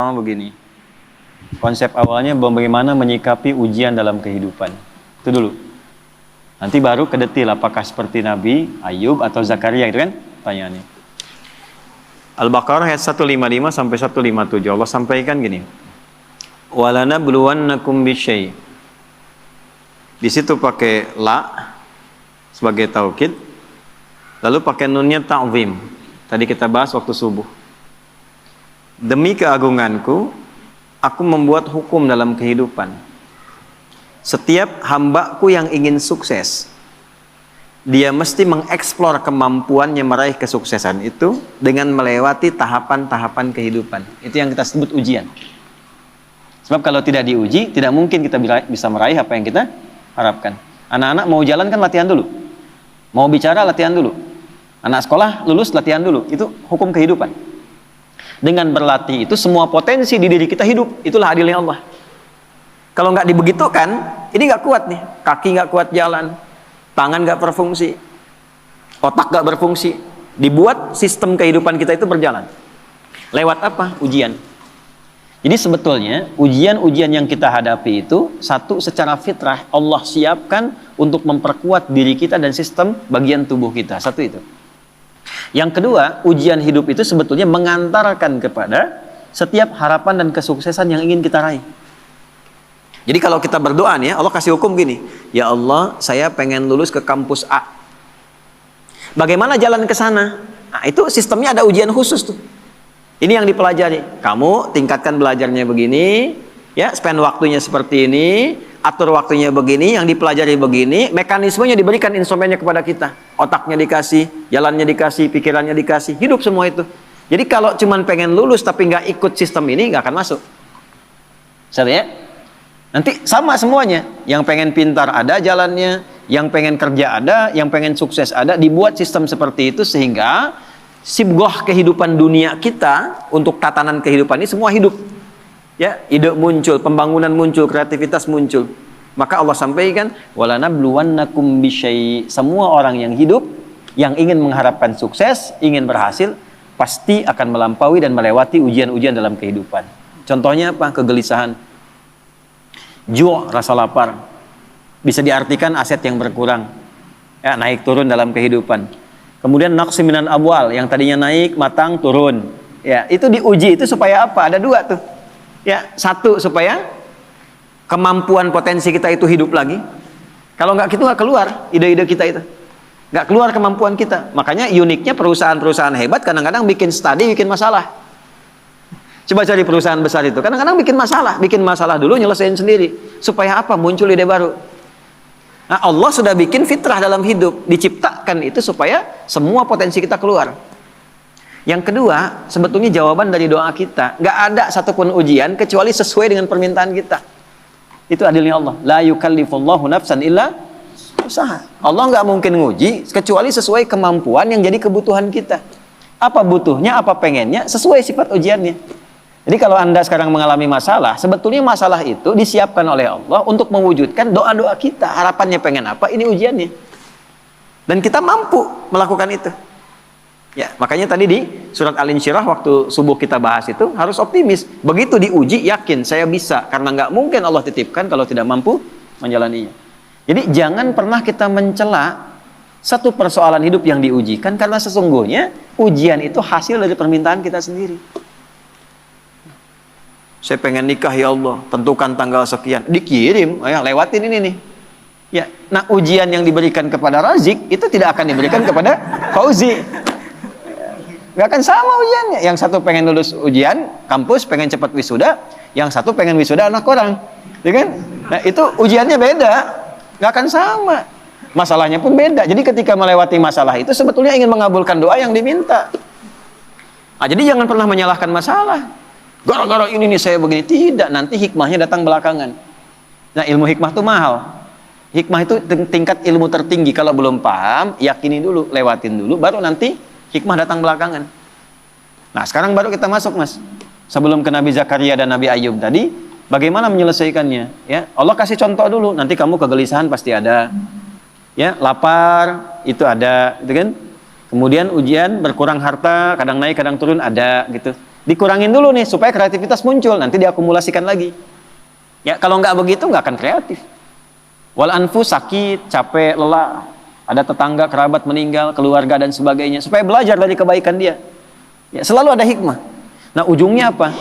pertama begini. Konsep awalnya bagaimana menyikapi ujian dalam kehidupan. Itu dulu. Nanti baru ke detil apakah seperti Nabi Ayub atau Zakaria, itu kan pertanyaannya. Al-Baqarah ayat 155 sampai 157. Allah sampaikan gini. Walanabluwannakum bisyai'. Di situ pakai la sebagai taukid. Lalu pakai nunnya ta'zim. Tadi kita bahas waktu subuh. Demi keagunganku, aku membuat hukum dalam kehidupan. Setiap hambaku yang ingin sukses, dia mesti mengeksplor kemampuannya meraih kesuksesan itu dengan melewati tahapan-tahapan kehidupan. Itu yang kita sebut ujian. Sebab kalau tidak diuji, tidak mungkin kita bisa meraih apa yang kita harapkan. Anak-anak mau jalan kan latihan dulu. Mau bicara latihan dulu. Anak sekolah lulus latihan dulu. Itu hukum kehidupan. Dengan berlatih itu semua potensi di diri kita hidup. Itulah adilnya Allah. Kalau nggak dibegitukan, ini nggak kuat nih. Kaki nggak kuat jalan, tangan nggak berfungsi, otak nggak berfungsi. Dibuat sistem kehidupan kita itu berjalan. Lewat apa? Ujian. Jadi sebetulnya ujian-ujian yang kita hadapi itu satu, secara fitrah Allah siapkan untuk memperkuat diri kita dan sistem bagian tubuh kita. Satu itu. Yang kedua, ujian hidup itu sebetulnya mengantarkan kepada setiap harapan dan kesuksesan yang ingin kita raih. Jadi kalau kita berdoa nih ya, Allah kasih hukum gini. Ya Allah, saya pengen lulus ke kampus A. Bagaimana jalan ke sana? Nah, itu sistemnya ada ujian khusus tuh. Ini yang dipelajari. Kamu tingkatkan belajarnya begini, ya, spend waktunya seperti ini, atur waktunya begini, yang dipelajari begini, mekanismenya diberikan instrumennya kepada kita. Otaknya dikasih, jalannya dikasih, pikirannya dikasih, hidup semua itu. Jadi kalau cuman pengen lulus tapi nggak ikut sistem ini, nggak akan masuk. Salah ya? Nanti sama semuanya. Yang pengen pintar ada jalannya, yang pengen kerja ada, yang pengen sukses ada. Dibuat sistem seperti itu sehingga sibgoh kehidupan dunia kita untuk tatanan kehidupan ini semua hidup. Ya, ide muncul, pembangunan muncul, kreativitas muncul. Maka Allah sampaikan, walanabluwannakum bisyai'. Semua orang yang hidup, yang ingin mengharapkan sukses, ingin berhasil, pasti akan melampaui dan melewati ujian-ujian dalam kehidupan. Contohnya apa? Kegelisahan. Ju', rasa lapar. Bisa diartikan aset yang berkurang. Ya, naik turun dalam kehidupan. Kemudian naqsi minan amwal, yang tadinya naik, matang, turun. Ya, itu diuji itu supaya apa? Ada dua tuh. Ya, satu supaya kemampuan potensi kita itu hidup lagi. Kalau nggak gitu nggak keluar ide-ide kita itu. Nggak keluar kemampuan kita. Makanya uniknya perusahaan-perusahaan hebat kadang-kadang bikin studi, bikin masalah. Coba cari perusahaan besar itu. Kadang-kadang bikin masalah dulu, nyelesain sendiri. Supaya apa? Muncul ide baru. Nah, Allah sudah bikin fitrah dalam hidup, diciptakan itu supaya semua potensi kita keluar. Yang kedua, sebetulnya jawaban dari doa kita, nggak ada satupun ujian kecuali sesuai dengan permintaan kita. Itu adilnya Allah. La yukallifullahu nafsan illa usaha. Allah nggak mungkin nguji kecuali sesuai kemampuan yang jadi kebutuhan kita. Apa butuhnya, apa pengennya, sesuai sifat ujiannya. Jadi kalau Anda sekarang mengalami masalah, sebetulnya masalah itu disiapkan oleh Allah untuk mewujudkan doa-doa kita. Harapannya pengen apa, ini ujiannya. Dan kita mampu melakukan itu. Ya, makanya tadi di surat Al-Insyirah waktu subuh kita bahas itu harus optimis. Begitu diuji, yakin saya bisa. Karena nggak mungkin Allah titipkan kalau tidak mampu menjalaninya. Jadi jangan pernah kita mencela satu persoalan hidup yang diujikan, karena sesungguhnya ujian itu hasil dari permintaan kita sendiri. Saya pengen nikah ya Allah, tentukan tanggal sekian, dikirim, ya lewatin ini nih. Ya, nah ujian yang diberikan kepada Razik itu tidak akan diberikan kepada Fauzi. Gak akan sama ujiannya. Yang satu pengen lulus ujian kampus, pengen cepat wisuda, yang satu pengen wisuda anak orang, ya kan? Nah itu ujiannya beda, gak akan sama. Masalahnya pun beda. Jadi ketika melewati masalah itu sebetulnya ingin mengabulkan doa yang diminta. Nah, jadi jangan pernah menyalahkan masalah. Gara-gara ini nih saya begini. Tidak, nanti hikmahnya datang belakangan. Nah, ilmu hikmah itu mahal. Hikmah itu tingkat ilmu tertinggi. Kalau belum paham, yakini dulu, lewatin dulu, baru nanti hikmah datang belakangan. Nah, sekarang baru kita masuk, Mas. Sebelum ke Nabi Zakaria dan Nabi Ayub tadi, bagaimana menyelesaikannya? Ya, Allah kasih contoh dulu. Nanti kamu kegelisahan pasti ada. Ya, lapar itu ada, gitu kan? Kemudian ujian berkurang harta, kadang naik, kadang turun ada, gitu. Dikurangin dulu nih supaya kreativitas muncul, nanti diakumulasikan lagi. Ya, kalau nggak begitu nggak akan kreatif. Wal anfus, sakit, capek, lelah, ada tetangga, kerabat meninggal, keluarga dan sebagainya, supaya belajar dari kebaikan dia. Ya, selalu ada hikmah. Nah, ujungnya apa?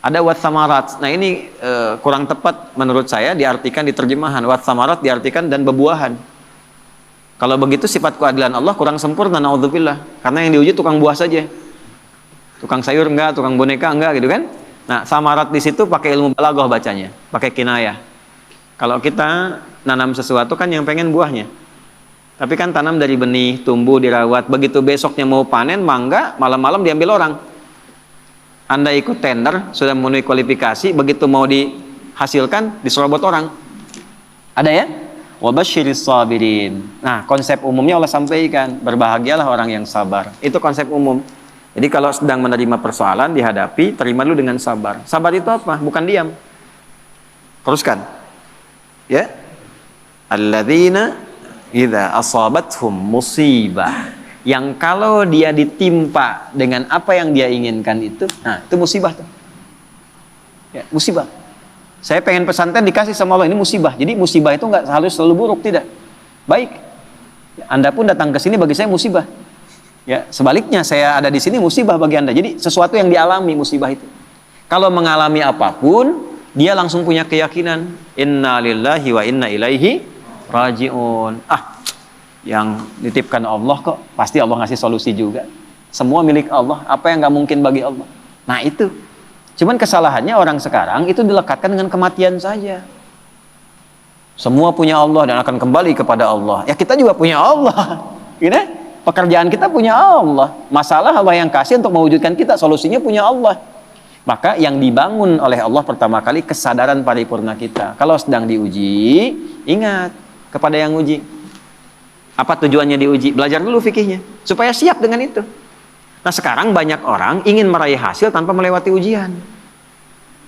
Ada wat samarat. Nah, ini kurang tepat menurut saya diartikan di terjemahan. Wat samarat diartikan dan bebuahan. Kalau begitu sifat keadilan Allah kurang sempurna, naudzubillah. Karena yang diuji tukang buah saja. Tukang sayur enggak, tukang boneka enggak gitu kan? Nah, samarat di situ pakai ilmu balaghah bacanya, pakai kinayah. Kalau kita nanam sesuatu kan yang pengen buahnya. Tapi kan tanam dari benih, tumbuh, dirawat, begitu besoknya mau panen, mangga, malam-malam diambil orang. Anda ikut tender, sudah memenuhi kualifikasi, begitu mau dihasilkan, diserobot orang. Ada ya? Wabasyiris sabirin. Nah, konsep umumnya Allah sampaikan, berbahagialah orang yang sabar. Itu konsep umum. Jadi kalau sedang menerima persoalan dihadapi, terima dulu dengan sabar. Sabar itu apa? Bukan diam. Teruskan. Ya. Alladzina idza asabathum musibah. Yang kalau dia ditimpa dengan apa yang dia inginkan itu, nah itu musibah tuh. Ya, musibah. Saya pengen pesantren dikasih sama Allah, ini musibah. Jadi musibah itu nggak harus selalu buruk, tidak. Baik. Anda pun datang ke sini bagi saya musibah. Ya, sebaliknya saya ada di sini musibah bagi Anda. Jadi sesuatu yang dialami musibah itu. Kalau mengalami apapun, dia langsung punya keyakinan, inna lillahi wa inna ilaihi rajiun. Yang dititipkan Allah kok, pasti Allah ngasih solusi juga. Semua milik Allah, apa yang nggak mungkin bagi Allah. Nah itu. Cuman kesalahannya orang sekarang itu dilekatkan dengan kematian saja. Semua punya Allah dan akan kembali kepada Allah. Ya kita juga punya Allah. Gitu? Pekerjaan kita punya Allah. Masalah Allah yang kasih untuk mewujudkan kita. Solusinya punya Allah. Maka yang dibangun oleh Allah pertama kali kesadaran paripurna kita. Kalau sedang diuji, ingat kepada yang uji. Apa tujuannya diuji? Belajar dulu fikihnya. Supaya siap dengan itu. Nah sekarang banyak orang ingin meraih hasil tanpa melewati ujian.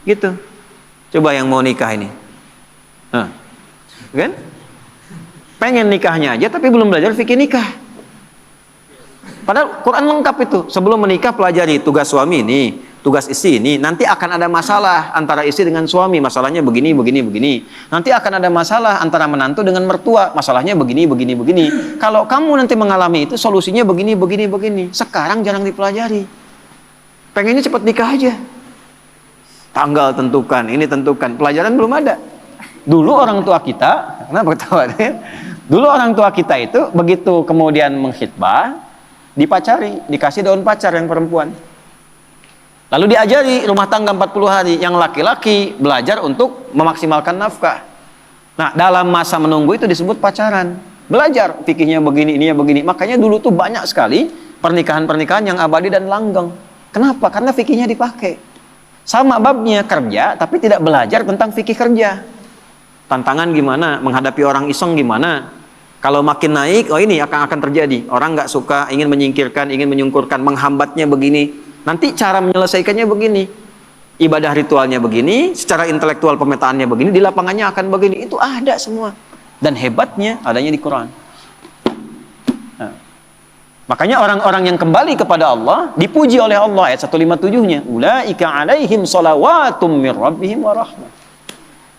Gitu. Coba yang mau nikah ini. Nah, kan? Pengen nikahnya aja tapi belum belajar fikih nikah. Padahal Quran lengkap itu. Sebelum menikah pelajari tugas suami ini, tugas istri ini. Nanti akan ada masalah antara istri dengan suami. Masalahnya begini, begini, begini. Nanti akan ada masalah antara menantu dengan mertua. Masalahnya begini, begini, begini. Kalau kamu nanti mengalami itu, solusinya begini, begini, begini. Sekarang jarang dipelajari. Pengennya cepat nikah aja. Tanggal tentukan, ini tentukan. Pelajaran belum ada. Dulu orang tua kita, kenapa ketawa? Dulu orang tua kita itu begitu kemudian mengkhitbah, dipacari, dikasih daun pacar yang perempuan. Lalu diajari rumah tangga 40 hari. Yang laki-laki belajar untuk memaksimalkan nafkah. Nah, dalam masa menunggu itu disebut pacaran. Belajar fikihnya begini, ininya begini. Makanya dulu tuh banyak sekali pernikahan-pernikahan yang abadi dan langgeng. Kenapa? Karena fikihnya dipakai. Sama babnya kerja, tapi tidak belajar tentang fikih kerja. Tantangan gimana? Menghadapi orang iseng gimana? Kalau makin naik, oh ini akan terjadi. Orang nggak suka, ingin menyingkirkan, ingin menyungkurkan, menghambatnya begini. Nanti cara menyelesaikannya begini. Ibadah ritualnya begini, secara intelektual pemetaannya begini, di lapangannya akan begini. Itu ada semua. Dan hebatnya adanya di Quran. Nah, makanya orang-orang yang kembali kepada Allah dipuji oleh Allah ayat 157-nya. Ulaika alaihim shalawatum mir rabbihim wa rahmah.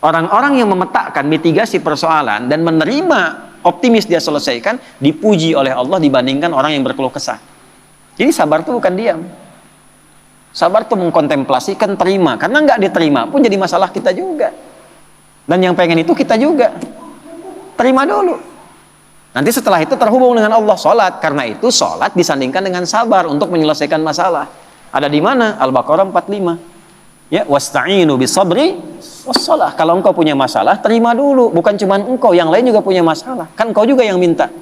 Orang-orang yang memetakan mitigasi persoalan dan menerima optimis dia selesaikan, dipuji oleh Allah dibandingkan orang yang berkeluh kesah. Jadi sabar itu bukan diam. Sabar itu mengkontemplasikan, terima. Karena nggak diterima pun jadi masalah kita juga. Dan yang pengen itu kita juga. Terima dulu. Nanti setelah itu terhubung dengan Allah, sholat. Karena itu sholat disandingkan dengan sabar untuk menyelesaikan masalah. Ada di mana? Al-Baqarah 45. Ya, wasta'inu bisabri wassalah. Kalau engkau punya masalah, terima dulu. Bukan cuma engkau, yang lain juga punya masalah. Kan engkau juga yang minta.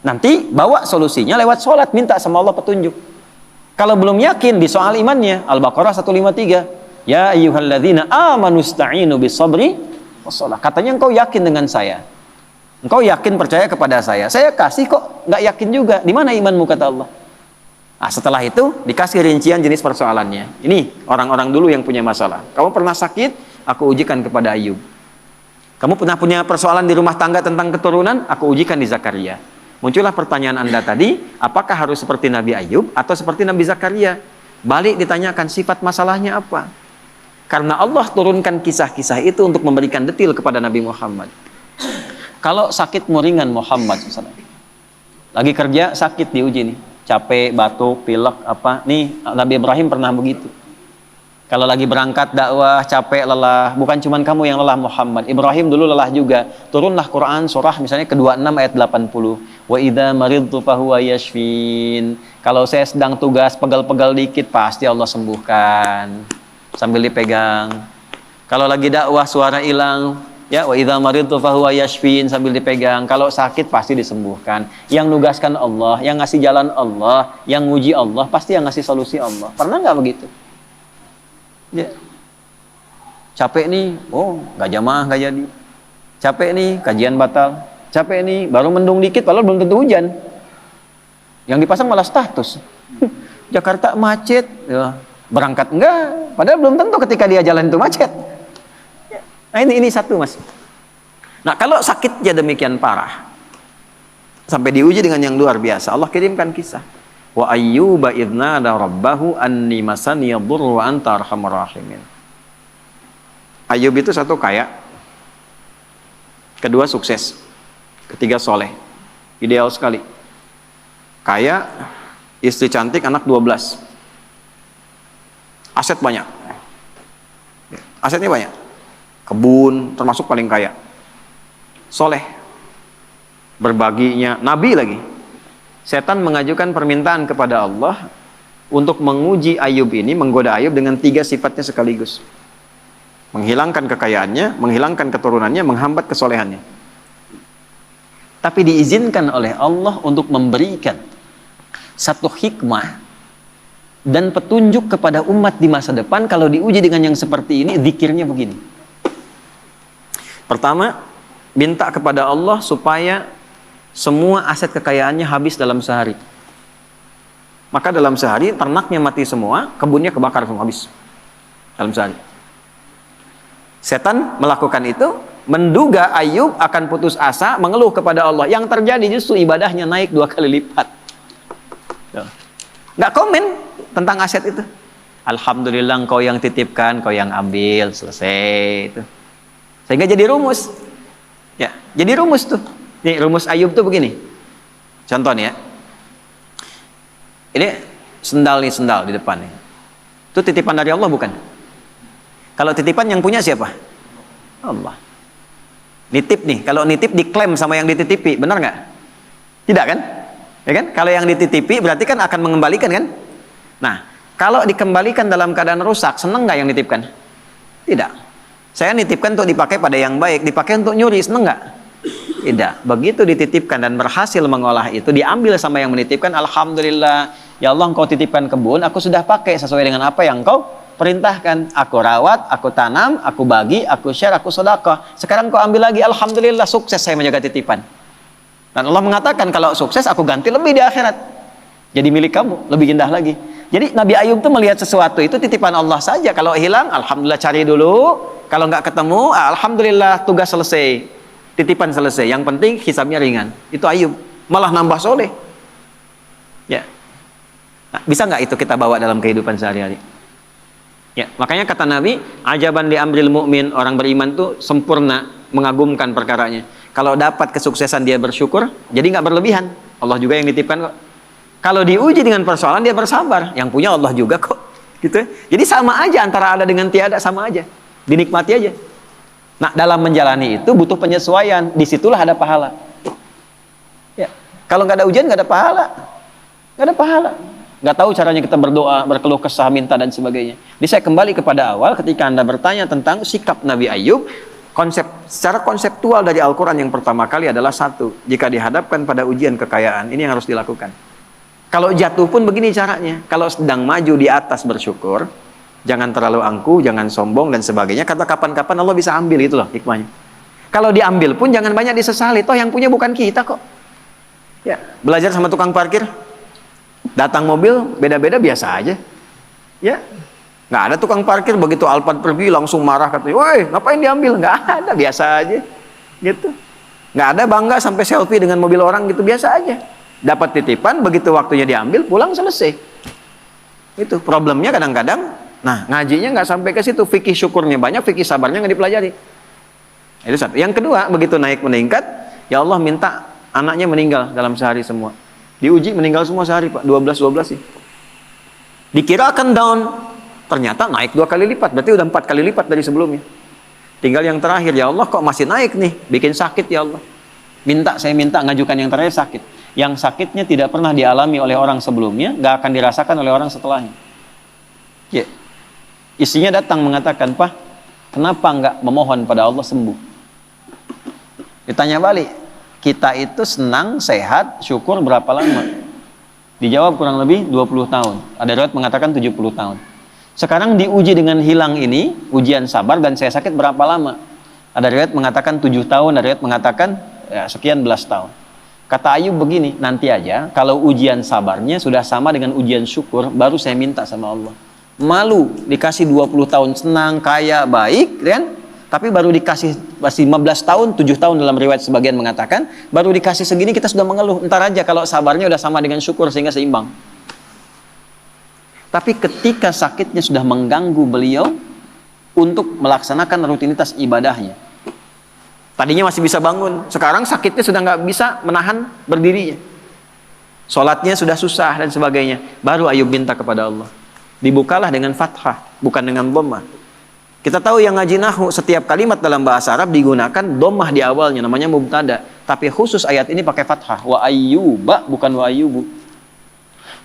Nanti bawa solusinya lewat sholat, minta sama Allah petunjuk. Kalau belum yakin di soal imannya, Al-Baqarah 153. Ya ayyuhalladzina amanu sta'inu bisabri wassalah. Katanya engkau yakin dengan saya. Engkau yakin percaya kepada saya. Saya kasih kok nggak yakin juga. Di mana imanmu kata Allah? Nah, setelah itu dikasih rincian jenis persoalannya. Ini orang-orang dulu yang punya masalah. Kamu pernah sakit? Aku ujikan kepada Ayub. Kamu pernah punya persoalan di rumah tangga tentang keturunan? Aku ujikan di Zakaria. Muncullah pertanyaan Anda tadi, apakah harus seperti Nabi Ayub atau seperti Nabi Zakaria? Balik ditanyakan sifat masalahnya apa. Karena Allah turunkan kisah-kisah itu untuk memberikan detail kepada Nabi Muhammad. Kalau sakitmu ringan Muhammad SAW, lagi kerja sakit diuji nih, capek, batuk, pilek, apa. Nih Nabi Ibrahim pernah begitu. Kalau lagi berangkat dakwah, capek, lelah, bukan cuman kamu yang lelah Muhammad. Ibrahim dulu lelah juga. Turunlah Quran surah misalnya ke-26 ayat 80. Wa idza maridtu fahuwa yashfin. Kalau saya sedang tugas pegal-pegal dikit pasti Allah sembuhkan. Sambil dipegang. Kalau lagi dakwah suara hilang, ya wa idza maridtu fahuwa yashfin, sambil dipegang. Kalau sakit pasti disembuhkan. Yang nugaskan Allah, yang ngasih jalan Allah, yang nguji Allah, pasti yang ngasih solusi Allah. Pernah nggak begitu? Ya. Capek nih, oh nggak jamaah nggak jadi. Capek nih, kajian batal. Capek nih, baru mendung dikit, padahal belum tentu hujan. Yang dipasang malah status. Jakarta macet, ya. Berangkat enggak, padahal belum tentu ketika dia jalan itu macet. Nah ini satu mas. Nah kalau sakitnya demikian parah, sampai diuji dengan yang luar biasa, Allah kirimkan kisah. Wa ayyuba idnada rabbahu anni masaniya dhurru wa anta arhamur rahimin. Ayub itu satu kaya, kedua sukses, ketiga soleh, ideal sekali. Kaya, istri cantik, anak 12. Aset banyak. Asetnya banyak. Kebun, termasuk paling kaya. Soleh. Berbaginya, nabi lagi. Setan mengajukan permintaan kepada Allah untuk menguji Ayub ini, menggoda Ayub dengan 3 sifatnya sekaligus. Menghilangkan kekayaannya, menghilangkan keturunannya, menghambat kesolehannya. Tapi diizinkan oleh Allah untuk memberikan satu hikmah dan petunjuk kepada umat di masa depan. Kalau diuji dengan yang seperti ini, zikirnya begini. Pertama, minta kepada Allah supaya semua aset kekayaannya habis dalam sehari. Maka dalam sehari ternaknya mati semua, kebunnya kebakar semua habis dalam sehari. Setan melakukan itu, menduga Ayub akan putus asa, mengeluh kepada Allah. Yang terjadi justru ibadahnya naik 2 kali lipat. Nggak komen tentang aset itu. Alhamdulillah engkau yang titipkan, kau yang ambil, selesai itu. Sehingga jadi rumus. Ya, jadi rumus tuh. Nih rumus Ayub tuh begini. Contoh nih ya. Ini sendal nih, sendal di depan nih. Itu titipan dari Allah bukan? Kalau titipan yang punya siapa? Allah. Nitip nih, kalau nitip diklaim sama yang dititipi, benar nggak? Tidak kan? Ya kan? Kalau yang dititipi berarti kan akan mengembalikan kan? Nah, kalau dikembalikan dalam keadaan rusak, seneng nggak yang nitipkan? Tidak. Saya nitipkan untuk dipakai pada yang baik, dipakai untuk nyuri, seneng nggak? Tidak. Begitu dititipkan dan berhasil mengolah itu, diambil sama yang menitipkan, alhamdulillah, ya Allah engkau titipkan kebun, aku sudah pakai sesuai dengan apa yang engkau perintahkan. Aku rawat, aku tanam, aku bagi, aku share, aku sedekah. Sekarang kau ambil lagi, alhamdulillah, sukses saya menjaga titipan. Dan Allah mengatakan kalau sukses aku ganti lebih di akhirat. Jadi milik kamu, lebih indah lagi. Jadi Nabi Ayub tuh melihat sesuatu itu titipan Allah saja. Kalau hilang, alhamdulillah cari dulu. Kalau nggak ketemu, alhamdulillah tugas selesai. Titipan selesai. Yang penting hisabnya ringan. Itu Ayub. Malah nambah soleh. Ya. Nah, bisa nggak itu kita bawa dalam kehidupan sehari-hari? Ya, makanya kata Nabi, ajaban li amril mu'min, orang beriman tuh sempurna, mengagumkan perkaranya. Kalau dapat kesuksesan dia bersyukur, jadi nggak berlebihan. Allah juga yang nitipkan kok. Kalau diuji dengan persoalan dia bersabar, yang punya Allah juga kok. Gitu. Jadi sama aja antara ada dengan tiada, sama aja. Dinikmati aja. Nah, dalam menjalani itu butuh penyesuaian. Disitulah ada pahala. Ya. Kalau nggak ada ujian nggak ada pahala. Nggak ada pahala. Nggak tahu caranya kita berdoa, berkeluh kesah, minta dan sebagainya. Jadi saya kembali kepada awal ketika Anda bertanya tentang sikap Nabi Ayub. Secara konseptual dari Al-Quran yang pertama kali adalah satu, jika dihadapkan pada ujian kekayaan, ini yang harus dilakukan. Kalau jatuh pun begini caranya. Kalau sedang maju di atas bersyukur, jangan terlalu angkuh, jangan sombong dan sebagainya. Kata kapan-kapan Allah bisa ambil, itu loh hikmahnya. Kalau diambil pun jangan banyak disesali, toh yang punya bukan kita kok. Ya, belajar sama tukang parkir, datang mobil beda-beda biasa aja. Ya. Nggak ada tukang parkir begitu Alphard pergi langsung marah katanya, woi ngapain diambil? Nggak ada, biasa aja gitu. Nggak ada bangga sampai selfie dengan mobil orang gitu, biasa aja. Dapat titipan, begitu waktunya diambil pulang selesai. Itu problemnya kadang-kadang. Nah, ngajinya nggak sampai ke situ. Fikih syukurnya banyak, fikih sabarnya nggak dipelajari. Itu satu. Yang kedua, begitu naik meningkat, ya Allah minta anaknya meninggal dalam sehari semua. Diuji meninggal semua sehari, Pak. 12 sih. Dikira akan down, ternyata naik 2 kali lipat. Berarti udah 4 kali lipat dari sebelumnya. Tinggal yang terakhir, ya Allah kok masih naik nih, bikin sakit ya Allah. Saya minta ngajukan yang terakhir sakit. Yang sakitnya tidak pernah dialami oleh orang sebelumnya, nggak akan dirasakan oleh orang setelahnya. Ya. Istrinya datang mengatakan, Pak, kenapa nggak memohon pada Allah sembuh? Ditanya balik, kita itu senang, sehat, syukur berapa lama? Dijawab kurang lebih 20 tahun. Ada riwayat mengatakan 70 tahun. Sekarang diuji dengan hilang ini, ujian sabar dan saya sakit berapa lama? Ada riwayat mengatakan 7 tahun, ada riwayat mengatakan ya, sekian belas tahun. Kata Ayub begini, nanti aja kalau ujian sabarnya sudah sama dengan ujian syukur, baru saya minta sama Allah. Malu dikasih 20 tahun senang, kaya, baik, kan? Tapi baru dikasih masih 15 tahun, 7 tahun dalam riwayat sebagian mengatakan, baru dikasih segini kita sudah mengeluh. Ntar aja kalau sabarnya udah sama dengan syukur sehingga seimbang. Tapi ketika sakitnya sudah mengganggu beliau untuk melaksanakan rutinitas ibadahnya. Tadinya masih bisa bangun, sekarang sakitnya sudah nggak bisa menahan berdirinya. Sholatnya sudah susah dan sebagainya. Baru Ayub minta kepada Allah. Dibukalah dengan fathah, bukan dengan dhammah. Kita tahu yang ngaji nahwu, setiap kalimat dalam bahasa Arab digunakan dhammah di awalnya, namanya mubtada. Tapi khusus ayat ini pakai fathah. Wa ayyuba, bukan wa ayyubu.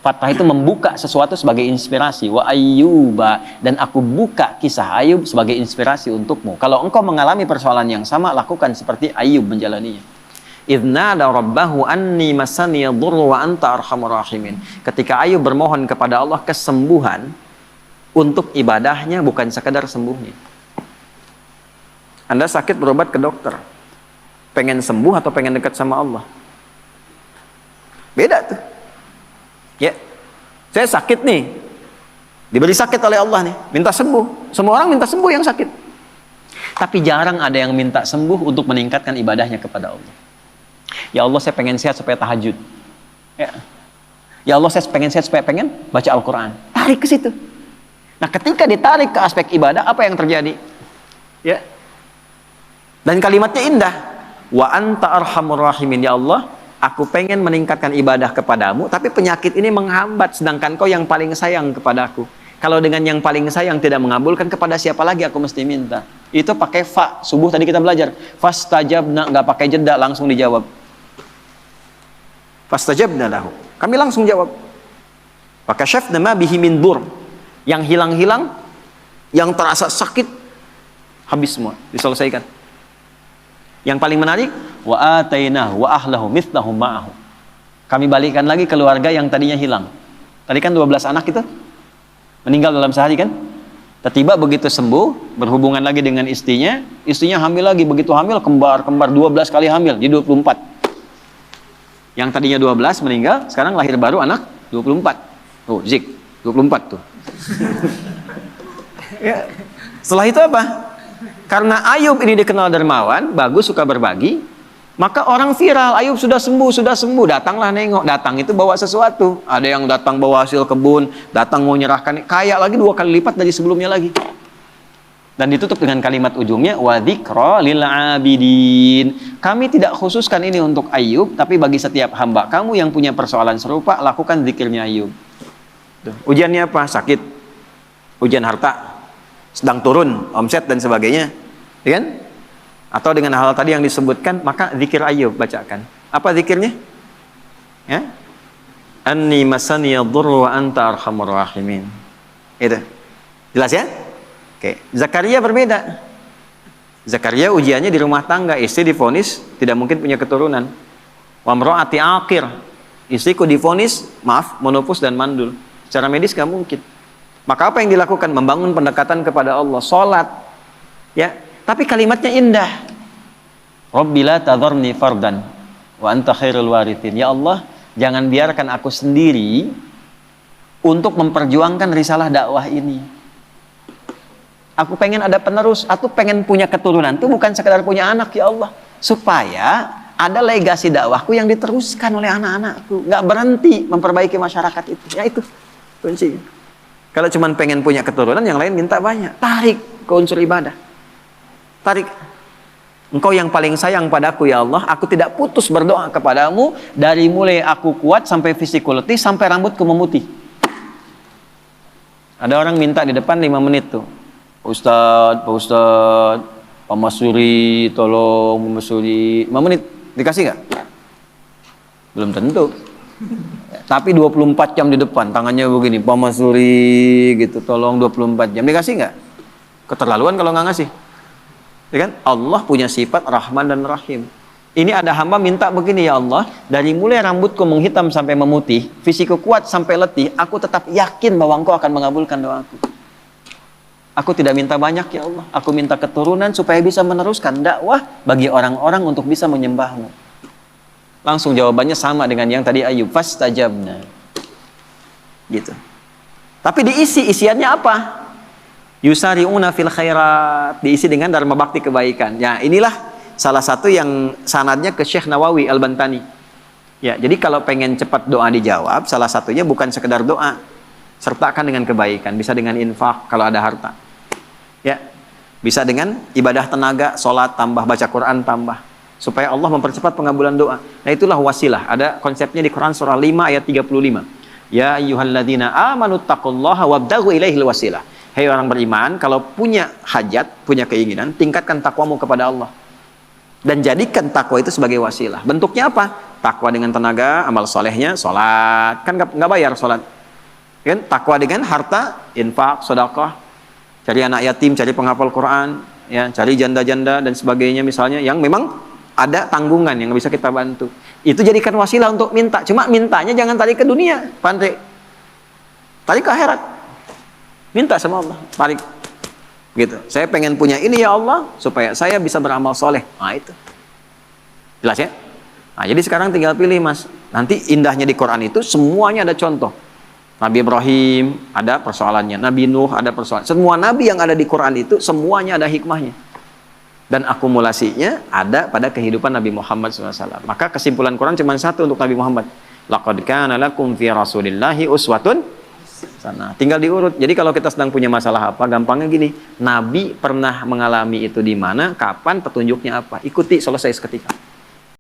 Fathah itu membuka sesuatu sebagai inspirasi. Wa ayyuba, dan aku buka kisah Ayub sebagai inspirasi untukmu. Kalau engkau mengalami persoalan yang sama, lakukan seperti Ayub menjalaninya. Idznada rabbahu anni masani yadurru wa anta arhamur rahimin. Ketika Ayub bermohon kepada Allah kesembuhan untuk ibadahnya, bukan sekedar sembuhnya. Anda sakit berobat ke dokter, pengen sembuh atau pengen dekat sama Allah? Beda tuh. Ya, saya sakit nih, diberi sakit oleh Allah nih, minta sembuh. Semua orang minta sembuh yang sakit. Tapi jarang ada yang minta sembuh untuk meningkatkan ibadahnya kepada Allah. Ya Allah, saya pengen sehat supaya tahajud. Ya Allah, saya pengen sehat supaya pengen baca Al-Quran. Tarik ke situ. Nah, ketika ditarik ke aspek ibadah, apa yang terjadi? Ya. Dan kalimatnya indah. Wa anta arhamur rahimin. Ya Allah, aku pengen meningkatkan ibadah kepadamu, tapi penyakit ini menghambat, sedangkan kau yang paling sayang kepadaku. Kalau dengan yang paling sayang tidak mengabulkan, kepada siapa lagi aku mesti minta? Itu pakai fa. Subuh tadi kita belajar. Fastajabna, nggak pakai jeda, langsung dijawab. Fastajabna lahu. Kami langsung jawab. Fakashafna ma bihi min dur. Yang hilang-hilang, yang terasa sakit, habis semua, diselesaikan. Yang paling menarik, wa atainahu wa ahlahu mithlahum ma'ahu. Kami balikan lagi keluarga yang tadinya hilang. Tadi kan 12 anak itu meninggal dalam sehari kan? Tiba-tiba begitu sembuh, berhubungan lagi dengan istrinya hamil lagi, begitu hamil kembar 12 kali hamil, jadi 24. Yang tadinya 12 meninggal, sekarang lahir baru anak 24. Tuh, Zik, 24 tuh. Ya. Setelah itu apa? Karena Ayub ini dikenal dermawan, bagus, suka berbagi, maka orang viral, Ayub sudah sembuh, datanglah nengok. Datang itu bawa sesuatu. Ada yang datang bawa hasil kebun, datang mau nyerahkan, kaya lagi 2 kali lipat dari sebelumnya lagi. Dan ditutup dengan kalimat ujungnya, wa dzikra lil abidin. Kami tidak khususkan ini untuk Ayub, tapi bagi setiap hamba kamu yang punya persoalan serupa, lakukan zikirnya Ayub. Tuh. Ujiannya apa? Sakit, ujian harta, sedang turun omset dan sebagainya, ya kan? Atau dengan hal tadi yang disebutkan, maka zikir Ayub bacakan. Apa zikirnya? Ya, anni masani yadurru wa anta arhamur rahimin. Itu jelas ya? Oke. Zakaria berbeda. Zakaria ujiannya di rumah tangga, istri divonis tidak mungkin punya keturunan. Wa mraati aqir, istriku divonis menopause dan mandul. Secara medis gak mungkin. Maka apa yang dilakukan? Membangun pendekatan kepada Allah, sholat, ya. Tapi kalimatnya indah. Rabbi la tadharni fardan wa anta khairul warithin. Ya Allah, jangan biarkan aku sendiri untuk memperjuangkan risalah dakwah ini. Aku pengen ada penerus, aku pengen punya keturunan. Itu bukan sekedar punya anak, ya Allah, supaya ada legasi dakwahku yang diteruskan oleh anak-anakku, nggak berhenti memperbaiki masyarakat itu. Ya itu kuncinya. Kalau cuman pengen punya keturunan, yang lain minta banyak. Tarik ke unsur ibadah. Tarik. Engkau yang paling sayang padaku ya Allah, aku tidak putus berdoa kepadamu dari mulai aku kuat sampai fisikku letih sampai rambutku memutih. Ada orang minta di depan 5 menit tuh. Pak Ustadz, Pak Masuri, tolong Pak Masuri. 5 menit, dikasih nggak? Belum tentu. Tapi 24 jam di depan, tangannya begini, Pak Masuri gitu, tolong 24 jam. Dikasih nggak? Keterlaluan kalau nggak ngasih. Ya kan? Allah punya sifat Rahman dan Rahim. Ini ada hamba minta begini, ya Allah, dari mulai rambutku menghitam sampai memutih, fisikku kuat sampai letih, aku tetap yakin bahwa Engkau akan mengabulkan doaku. Aku tidak minta banyak ya Allah, aku minta keturunan supaya bisa meneruskan dakwah bagi orang-orang untuk bisa menyembahmu. Langsung jawabannya sama dengan yang tadi Ayub, fastajabna. Gitu. Tapi isiannya apa? Yusari'una fil khairat, diisi dengan dharma bakti kebaikan. Ya, inilah salah satu yang sanadnya ke Syekh Nawawi Al-Bantani. Ya, jadi kalau pengen cepat doa dijawab, salah satunya bukan sekedar doa, sertakan dengan kebaikan, bisa dengan infak kalau ada harta. Ya, bisa dengan ibadah tenaga, sholat tambah, baca Quran tambah, supaya Allah mempercepat pengabulan doa. Nah, itulah wasilah. Ada konsepnya di Quran surah 5 ayat 35. Ya ayyuhalladzina amanu taqullaha wabtaghu ilaihil wasilah. Hei orang beriman, kalau punya hajat, punya keinginan, tingkatkan takwamu kepada Allah. Dan jadikan takwa itu sebagai wasilah. Bentuknya apa? Takwa dengan tenaga, amal solehnya, sholat. Kan nggak bayar sholat. Kan? Takwa dengan harta, infak, sedekah, cari anak yatim, cari penghafal Quran, ya, cari janda-janda dan sebagainya misalnya, yang memang ada tanggungan yang bisa kita bantu. Itu jadikan wasilah untuk minta. Cuma mintanya jangan tarik ke dunia, Pandai. Tarik ke akhirat. Minta sama Allah, tarik. Gitu. Saya pengen punya ini ya Allah supaya saya bisa beramal soleh. Nah, itu. Jelas ya? Nah, jadi sekarang tinggal pilih, Mas. Nanti indahnya di Quran itu semuanya ada contoh. Nabi Ibrahim ada persoalannya, Nabi Nuh ada persoalan. Semua nabi yang ada di Quran itu semuanya ada hikmahnya. Dan akumulasinya ada pada kehidupan Nabi Muhammad SAW. Maka kesimpulan Quran cuma satu untuk Nabi Muhammad. Laqad kana lakum fi Rasulillahi uswatun sana. Tinggal diurut. Jadi kalau kita sedang punya masalah apa, gampangnya gini. Nabi pernah mengalami itu di mana, kapan, petunjuknya apa. Ikuti, selesai seketika.